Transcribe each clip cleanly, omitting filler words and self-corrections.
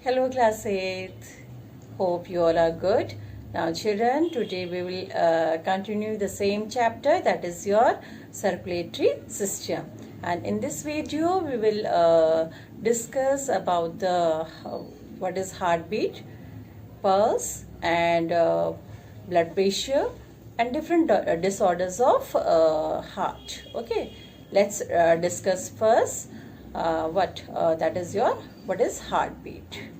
Hello class 8th. Hope you all are good. Now children, today we will continue the same chapter, that is your circulatory system. And in this video we will discuss about the what is heartbeat, pulse and blood pressure and different disorders of heart. Okay, let's discuss first what is heartbeat.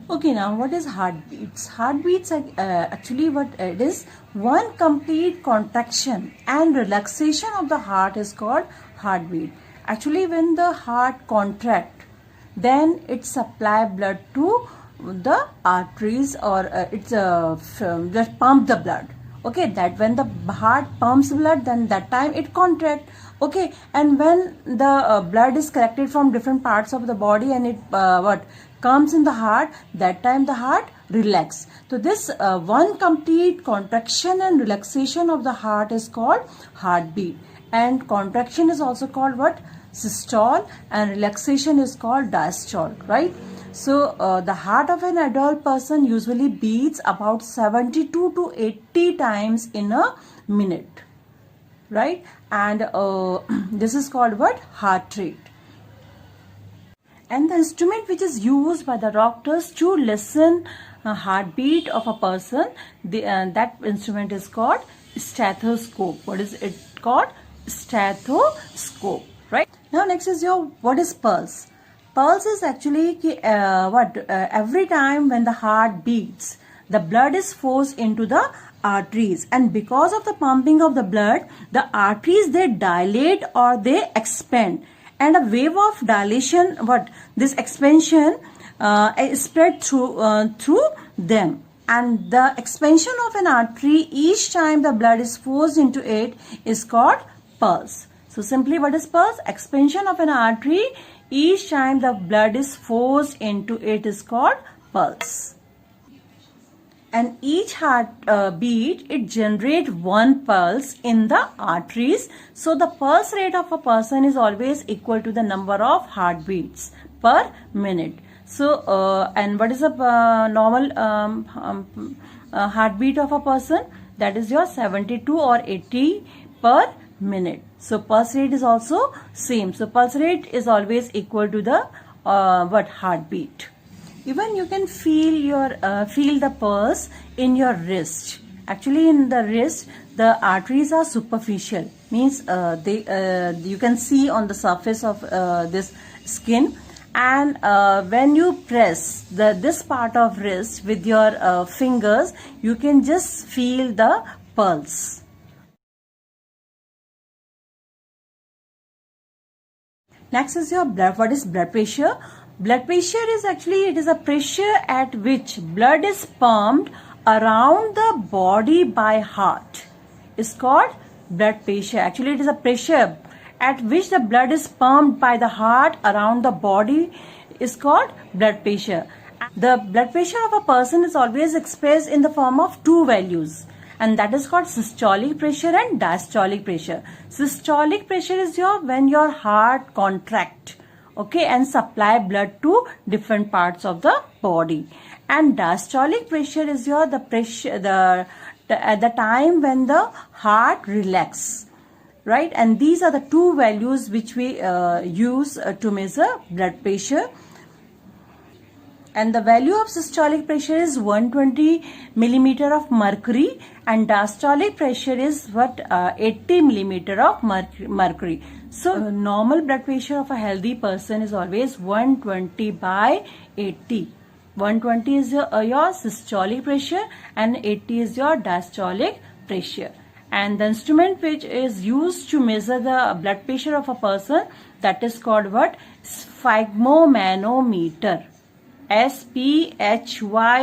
Okay, now what is heartbeats? Heartbeats are actually what it is. One complete contraction and relaxation of the heart is called heartbeat. Actually, when the heart contract, then it supply blood to the arteries or just pump the blood. Okay, that when the heart pumps blood, then that time it contract. Okay, and when the blood is collected from different parts of the body and it comes in the heart, that time the heart relax. So this one complete contraction and relaxation of the heart is called heartbeat, and contraction is also called what? Systole, and relaxation is called diastole, right? So the heart of an adult person usually beats about 72 to 80 times in a minute, right? And this is called what? Heart rate. And the instrument which is used by the doctors to listen heartbeat of a person, that instrument is called stethoscope. What is it called? Stethoscope, right? Now next is what is pulse? Pulse is actually every time when the heart beats, the blood is forced into the arteries, and because of the pumping of the blood, the arteries, they dilate or they expand, and a wave of dilation, this expansion is spread through them, and the expansion of an artery each time the blood is forced into it is called pulse. So simply, what is pulse? Expansion of an artery each time the blood is forced into it is called pulse. And each heart beat, it generates one pulse in the arteries. So the pulse rate of a person is always equal to the number of heartbeats per minute. So and what is the normal heartbeat of a person? That is your 72 or 80 per minute. So pulse rate is also same. So pulse rate is always equal to the heartbeat. Even you can feel the pulse in your wrist. Actually, in the wrist, the arteries are superficial. Means you can see on the surface of this skin. And when you press this part of wrist with your fingers, you can just feel the pulse. Next is your blood. What is blood pressure? Blood pressure is actually, it is a pressure at which blood is pumped around the body by heart. It's called blood pressure. Actually, it is a pressure at which the blood is pumped by the heart around the body is called blood pressure. The blood pressure of a person is always expressed in the form of two values, and that is called systolic pressure and diastolic pressure. Systolic pressure is when your heart contract, okay, and supply blood to different parts of the body. And diastolic pressure is the pressure at the time when the heart relax, right? And these are the two values which we use to measure blood pressure. And the value of systolic pressure is 120 millimeter of mercury, and diastolic pressure is 80 millimeter of mercury. So normal blood pressure of a healthy person is always 120 by 80. 120 is your systolic pressure and 80 is your diastolic pressure. And the instrument which is used to measure the blood pressure of a person, that is called what? Sphygmomanometer. SPHYGMOMANOMETER.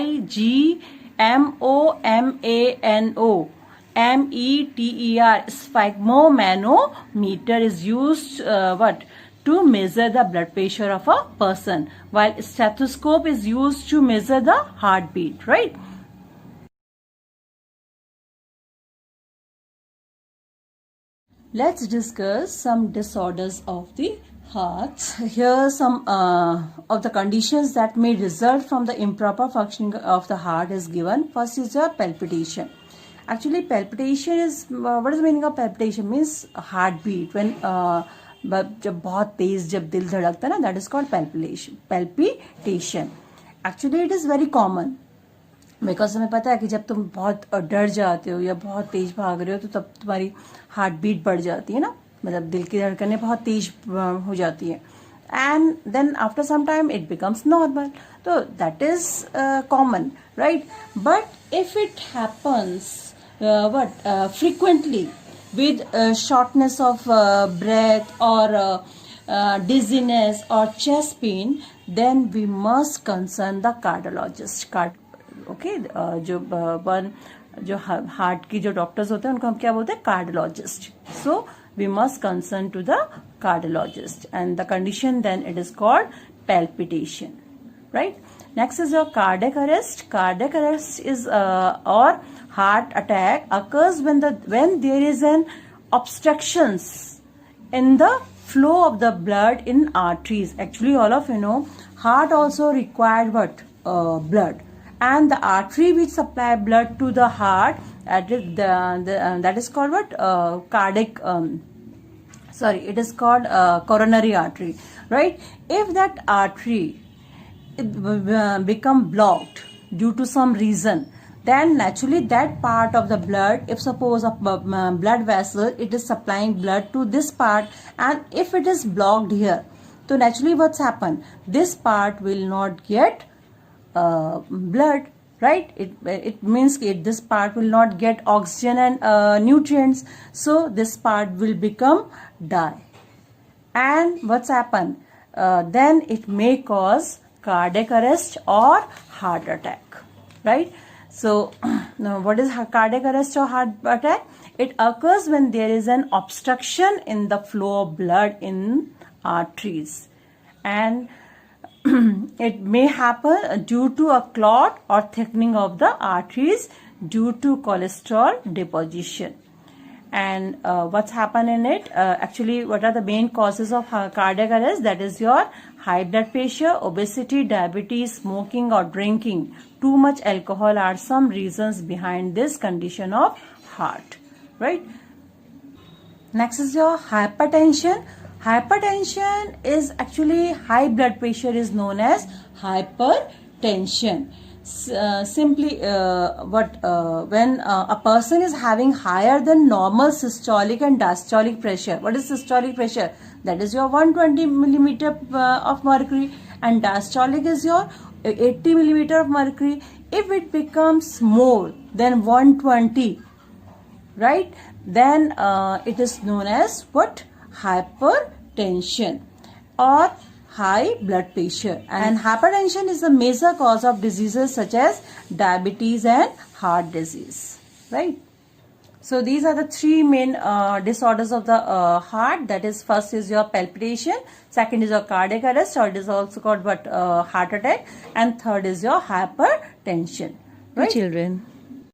Sphygmomanometer is used to measure the blood pressure of a person, while stethoscope is used to measure the heartbeat, right? Let's discuss some disorders of the hearts. Here are some of the conditions that may result from the improper functioning of the heart is given. First is your palpitation. Actually, palpitation is what is the meaning of palpitation? Means heartbeat. When जब बहुत तेज जब दिल धड़कता है ना, that is called palpitation. Palpitation. Actually, it is very common. Because हमें पता है कि जब तुम बहुत डर जाते हो या बहुत तेज भाग रहे हो तो तब तुम्हारी हार्ट बीट बढ़ जाती है ना, मतलब दिल की धड़कनें बहुत तेज हो जाती है. And then after some time it becomes normal. तो that is common, right. But if it happens frequently with shortness of breath or dizziness or chest pain, then we must concern the cardiologist. Okay, जो heart की जो doctors होते हैं उनको हम क्या बोलते हैं? Cardiologist. So we must concern to the cardiologist and the condition then it is called palpitation, right? Next is your cardiac arrest. Cardiac arrest is or heart attack occurs when there is an obstructions in the flow of the blood in arteries. Actually, all of you know, heart also required what? Blood. And the artery which supply blood to the heart, that is called what? Cardiac. It is called coronary artery, right? If that artery become blocked due to some reason, then naturally that part of the blood, if suppose a blood vessel, it is supplying blood to this part, and if it is blocked here, so naturally what's happened? This part will not get blood, right? It means this part will not get oxygen and nutrients, so this part will become die. And what's happened? Then it may cause cardiac arrest or heart attack, right? So now what is cardiac arrest or heart attack? It occurs when there is an obstruction in the flow of blood in arteries, and it may happen due to a clot or thickening of the arteries due to cholesterol deposition. And what's happened in it? Actually, what are the main causes of cardiac arrest? That is your high blood pressure, obesity, diabetes, smoking or drinking too much alcohol are some reasons behind this condition of heart, right? Next is your hypertension. Hypertension is actually high blood pressure is known as hypertension. Simply when a person is having higher than normal systolic and diastolic pressure. What is systolic pressure? That is your 120 millimeter of mercury, and diastolic is your 80 millimeter of mercury. If it becomes more than 120, right, then it is known as what? Hypertension or high blood pressure. And hypertension is the major cause of diseases such as diabetes and heart disease, right? So these are the three main disorders of the heart. That is, first is your palpitation, second is your cardiac arrest, or it is also called what? Heart attack, and third is your hypertension, right? Children,